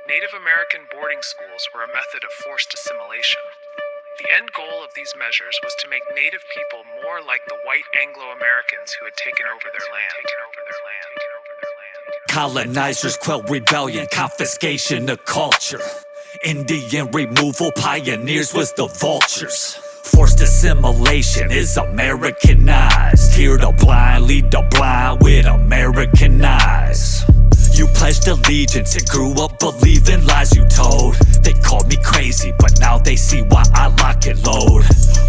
Native American boarding schools were a method of forced assimilation. The end goal of these measures was to make Native people more like the white Anglo-Americans who had taken over their land. Colonizers quell rebellion, confiscation of culture. Indian removal, pioneers was the vultures. Forced assimilation is Americanized. Here the blind lead the blind with American eyes. You pledged allegiance and grew up believing lies you told. They called me crazy, but now they see why I lock and load.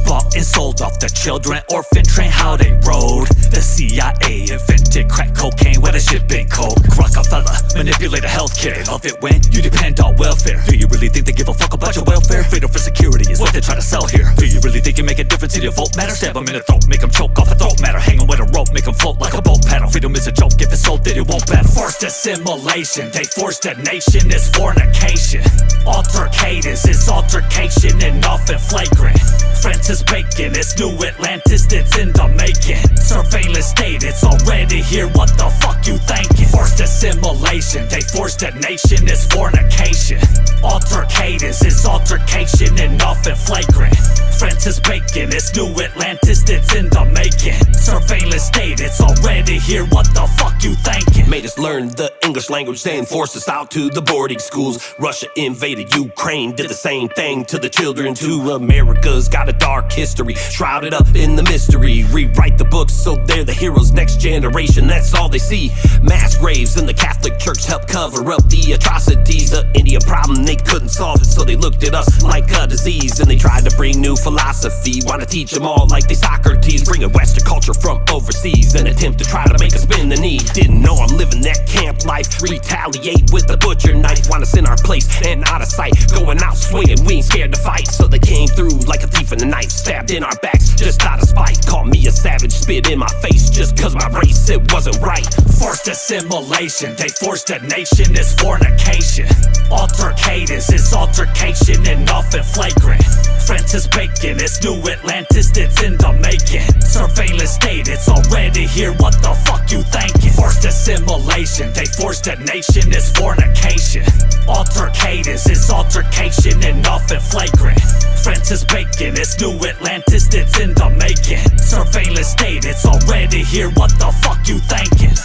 Bought and sold off the children, orphan train how they rode. The CIA invented crack cocaine where the shit been coke. Rockefeller manipulated healthcare. They love it when you depend on welfare. Do you really think they give a fuck about your welfare? Freedom for security is what they try to sell here. Do you really think you make a difference in your vote matter? Stab them in the throat, make them choke off a throat matter. Hang them with a rope, make them float like a boat paddle. Freedom is a joke, if it's sold then it won't battle. Forced assimilation, they forced a nation, it's fornication. Altercators, it's altercation and often flagrant. Francis Bacon, it's New Atlantis that's in the making. Surveillance state, it's already here, what the fuck you thinking? Forced assimilation, they forced a nation, it's fornication. Altercators, it's altercation and often flagrant. Francis Bacon, it's New Atlantis that's in the making. Surveillance state, it's already here, what the fuck you thinking? Made us learn the English language, then forced us out to the boarding schools. Russia invaded Ukraine, did the same thing to the children too. America's got a dark history, shrouded up in the mystery. Rewrite the books so they're the heroes, next generation, that's all they see. Mass graves and the Catholic Church helped cover up the atrocities. The Indian problem, they couldn't solve it, so they looked at us like a disease. And they tried to bring new philosophy, wanna teach them all like they Socrates. Bring a Western culture from overseas, and attempt to try to make us bend the knee. Didn't know I'm living that camp life, retaliate with a butcher knife. Want us in our place and out of sight, going out swinging, we ain't scared to fight. So they came through like a thief in the night, stabbed in our backs just out of spite. Called me a savage, spit in my face just cause my race, it wasn't right. Forced assimilation, they forced a nation, it's fornication. Altercators, it's altercation and often flagrant. Francis Bacon, it's New Atlantis that's in the making. Surveillance state, it's already here, what the fuck you thinking? Forced assimilation, they forced a nation, it's fornication. Altercators, it's altercation and often flagrant. Francis Bacon, it's New Atlantis that's in the making. Surveillance state, it's already here, what the fuck you thinking?